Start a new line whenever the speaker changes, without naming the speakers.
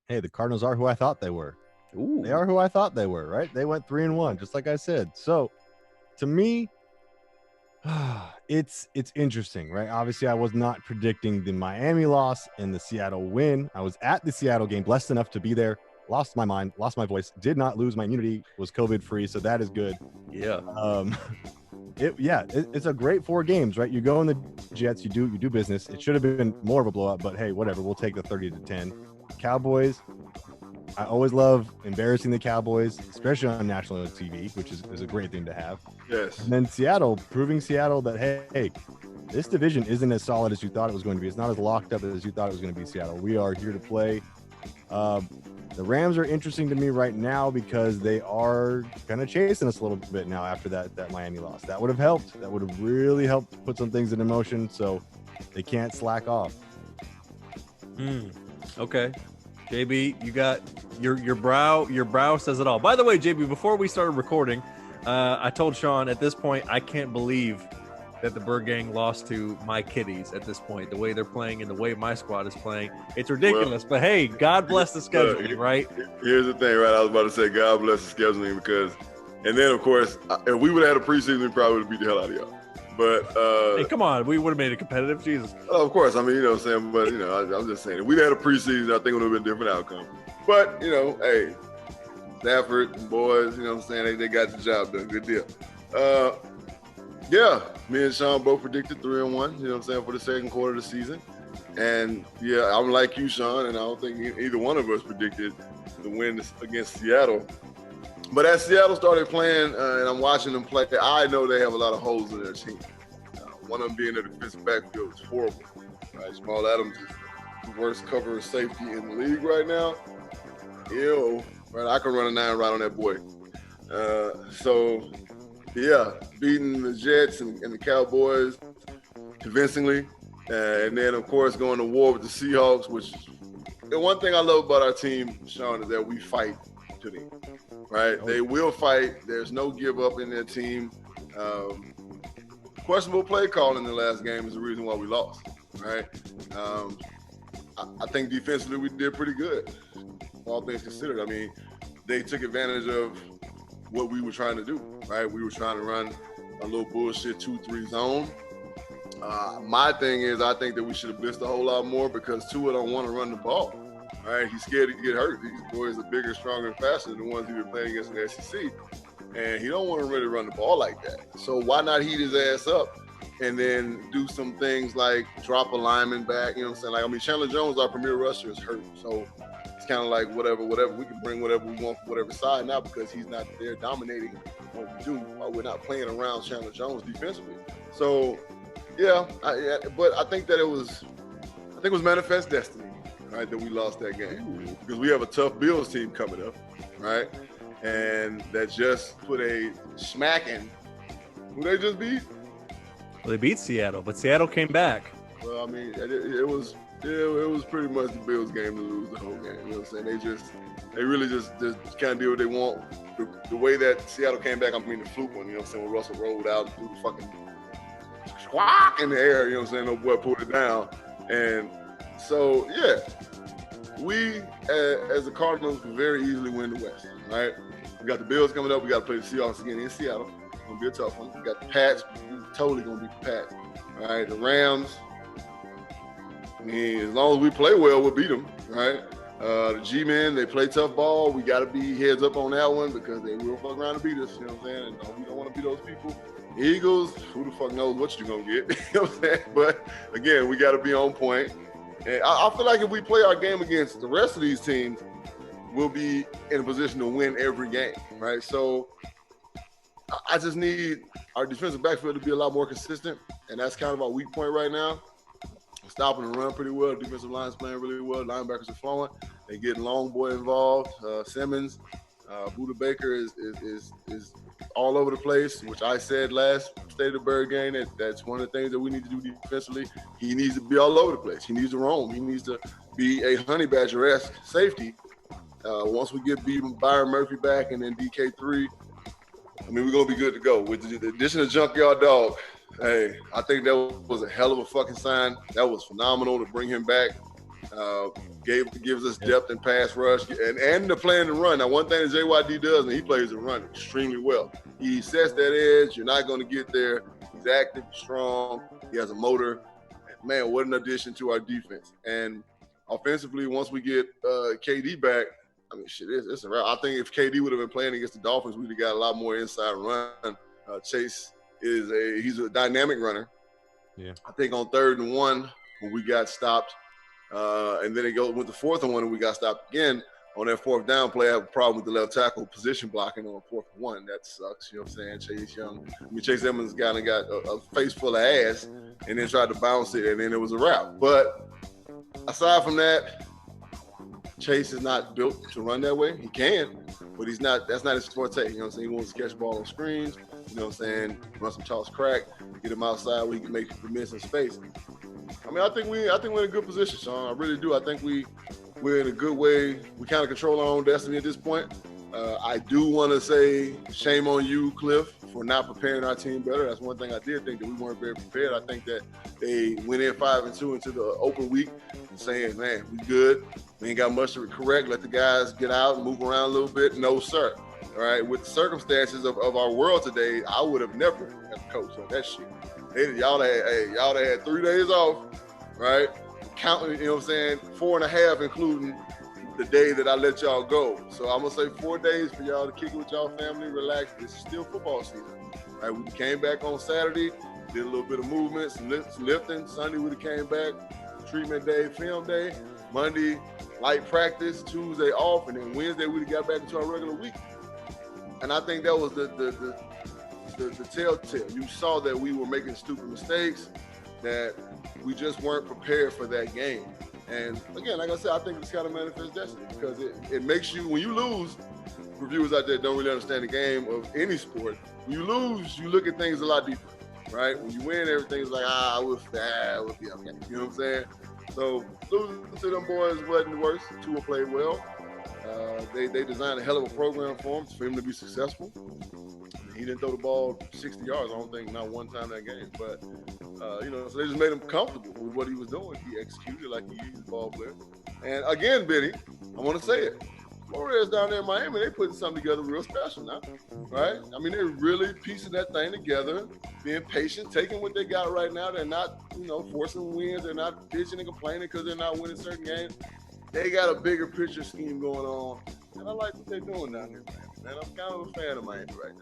hey, the Cardinals are who I thought they were.
Ooh.
They are who I thought they were, right? They went 3-1, just like I said. So to me, it's interesting, right? Obviously, I was not predicting the Miami loss and the Seattle win. I was at the Seattle game, blessed enough to be there. Lost my mind, lost my voice, did not lose my immunity, was COVID free, so that is good.
Yeah.
It's a great 4 games, right? You go in the Jets, you do business. It should have been more of a blowout, but hey, whatever. We'll take the 30-10. Cowboys. I always love embarrassing the Cowboys, especially on national TV, which is a great thing to have.
Yes.
And then Seattle, proving Seattle that, hey, this division isn't as solid as you thought it was going to be. It's not as locked up as you thought it was going to be, Seattle. We are here to play. The Rams are interesting to me right now because they are kind of chasing us a little bit now after that Miami loss. That would have helped. That would have really helped put some things in motion, so they can't slack off.
Okay. JB, you got your brow says it all. By the way, JB, before we started recording, I told Sean at this point I can't believe that the Birdgang lost to my Kitties at this point. The way they're playing and the way my squad is playing, it's ridiculous. But hey, God bless the scheduling, right?
Here's the thing, right? I was about to say God bless the scheduling because, and then of course, if we would have had a preseason, we probably would have beat the hell out of y'all. But
hey, come on, we would have made it competitive. Jesus.
Of course, I mean, you know what I'm saying, but you know, I'm just saying, if we'd had a preseason, I think it would have been a different outcome. But you know, hey, Stafford and boys, you know what I'm saying, they got the job done. Good deal. Yeah, me and Sean both predicted 3-1, you know what I'm saying, for the second quarter of the season. And yeah, I'm like you, Sean, and I don't think either one of us predicted the win against Seattle. But as Seattle started playing, and I'm watching them play, I know they have a lot of holes in their team. One of them being the defensive backfield is horrible. Right? Jamal Adams is the worst cover safety in the league right now. Ew, right? I can run a 9 right on that boy. So, yeah, beating the Jets and the Cowboys convincingly. And then, of course, going to war with the Seahawks, which the one thing I love about our team, Sean, is that we fight to the end. Right? They will fight. There's no give up in their team. Questionable play call in the last game is the reason why we lost. Right? I think defensively we did pretty good, all things considered. I mean, they took advantage of what we were trying to do. Right? We were trying to run a little bullshit 2-3 zone. My thing is, I think that we should have blitzed a whole lot more because Tua don't want to run the ball. All right, he's scared to get hurt. These boys are bigger, stronger, and faster than the ones he was playing against in the SEC. And he don't want to really run the ball like that. So why not heat his ass up and then do some things like drop a lineman back, you know what I'm saying? Like, I mean, Chandler Jones, our premier rusher, is hurt. So it's kind of like whatever. We can bring whatever we want from whatever side now because he's not there dominating what we do while we're not playing around Chandler Jones defensively. So, yeah, but I think that it was manifest destiny. Right, that we lost that game because we have a tough Bills team coming up, right? And that just put a smacking. Who they just beat?
Well, they beat Seattle, but Seattle came back.
Well, I mean, it was pretty much the Bills game to lose the whole game. You know what I'm saying? They really just kind of do what they want. The way that Seattle came back, I mean, the fluke one. You know what I'm saying? When Russell rolled out and threw the fucking squawk in the air. You know what I'm saying? No boy pulled it down and. So, yeah, we, as the Cardinals, can very easily win the West, right? We got the Bills coming up. We got to play the Seahawks again in Seattle. It's going to be a tough one. We got the Pats. We're totally going to beat the Pats, all right? The Rams, I mean, as long as we play well, we'll beat them, right? The G-Men, they play tough ball. We got to be heads up on that one because they will fuck around and beat us, you know what I'm saying? And we don't want to beat those people. Eagles, who the fuck knows what you're going to get, you know what I'm saying? But, again, we got to be on point. And I feel like if we play our game against the rest of these teams, we'll be in a position to win every game, right? So I just need our defensive backfield to be a lot more consistent, and that's kind of our weak point right now. We're stopping the run pretty well. The defensive line's playing really well. Linebackers are flowing. They're getting Long Boy involved. Simmons, Buda Baker is all over the place, which I said last State of Birdgang that's one of the things that we need to do defensively. He needs to be all over the place. He needs to roam. He needs to be a Honey Badger-esque safety. Once we get Byron Murphy back and then DK3, I mean, we're going to be good to go. With the addition of Junkyard Dog, hey, I think that was a hell of a fucking sign. That was phenomenal to bring him back. Gives us depth in pass rush and the plan to run. Now, one thing that JYD does, and he plays the run extremely well. He sets that edge. You're not going to get there. He's active, strong. He has a motor. Man, what an addition to our defense. And offensively, once we get KD back, I mean, shit, it's a wrap. I think if KD would have been playing against the Dolphins, we'd have got a lot more inside run. Chase he's a dynamic runner.
Yeah.
I think on 3rd and 1 when we got stopped, and then it went to 4th and 1 and we got stopped again. On that 4th down play, I have a problem with the left tackle position blocking on 4th and 1. That sucks. You know what I'm saying? Chase Edmonds got a face full of ass and then tried to bounce it, and then it was a wrap. But aside from that, Chase is not built to run that way. He can, but he's not. That's not his forte. You know what I'm saying? He wants to catch the ball on screens. You know what I'm saying? Run some toss crack, get him outside where he can make the miss in space. I mean, I think we're in a good position, Sean. I really do. I think we're in a good way. We kind of control our own destiny at this point. I do want to say shame on you, Cliff, for not preparing our team better. That's one thing I did think, that we weren't very prepared. I think that they went in 5-2 into the open week saying, man, we good. We ain't got much to correct. Let the guys get out and move around a little bit. No, sir. All right. With the circumstances of our world today, I would have never had a coach on that shit. Y'all had 3 days off, right? Counting, you know what I'm saying, 4.5, including the day that I let y'all go. So I'm gonna say 4 days for y'all to kick it with y'all family, relax. This is still football season. All right, we came back on Saturday, did a little bit of movement, some lifting. Sunday we came back, treatment day, film day. Monday, light practice. Tuesday off, and then Wednesday we got back into our regular week. And I think that was the telltale. You saw that we were making stupid mistakes, that we just weren't prepared for that game. And again, like I said, I think it's kind of manifest destiny, because it makes you, when you lose, reviewers out there don't really understand the game of any sport. When you lose, you look at things a lot deeper, right? When you win, everything's like, we'll be okay. You know what I'm saying? So losing to them boys wasn't the worst. Tua played well. They designed a hell of a program for him to be successful. He didn't throw the ball 60 yards, I don't think, not one time that game. But, so they just made him comfortable with what he was doing. He executed like he used the ball player. And again, Benny, I want to say it. Flores down there in Miami, they putting something together real special now, right? I mean, they're really piecing that thing together, being patient, taking what they got right now. They're not, forcing wins. They're not bitching and complaining because they're not winning certain games. They got a bigger picture scheme going on, and I like what they're doing down there, man. I'm kind of a fan of Miami right now.